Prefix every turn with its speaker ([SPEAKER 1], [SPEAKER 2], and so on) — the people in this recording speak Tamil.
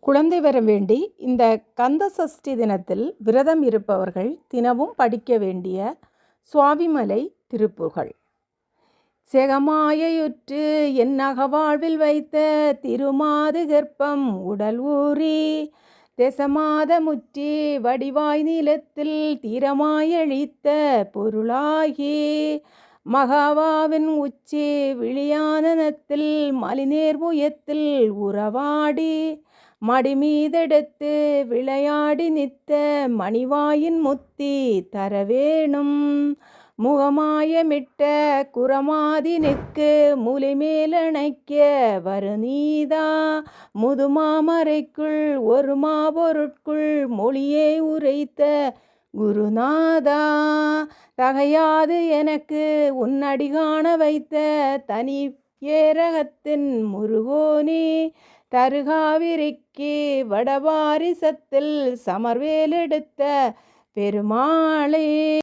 [SPEAKER 1] குழந்தை வர வேண்டி இந்த கந்த சஷ்டி தினத்தில் விரதம் இருப்பவர்கள் தினமும் படிக்க வேண்டிய சுவாமிமலை திருப்புகழ். செகமாயுற்று என் அகவாழ்வில் வைத்த திருமாது கற்பம் உடல் ஊறி தெசமாத முற்றி வடிவாய் நிலத்தில் தீரமாயழித்த பொருளாகி மகாவாவின் உச்சி விழியானத்தில் மலிநேர் புயத்தில் உறவாடி மடிமீதெடுத்து விளையாடி நித்த மணிவாயின் முத்தி தரவேணும் முகமாயமிட்ட குரமாதினுக்கு முலைமேலணைக்க வருநீதா முதுமாமரைக்குள் ஒரு மாபொருட்குள் மொழியே உரைத்த குருநாதா தகையாது எனக்கு உன்னடி காண வைத்த தனி ஏரகத்தின் முருகோனே தருகாவிரிக்கு வடபாரிசத்தில் சமர்வேலெடுத்த பெருமாளே.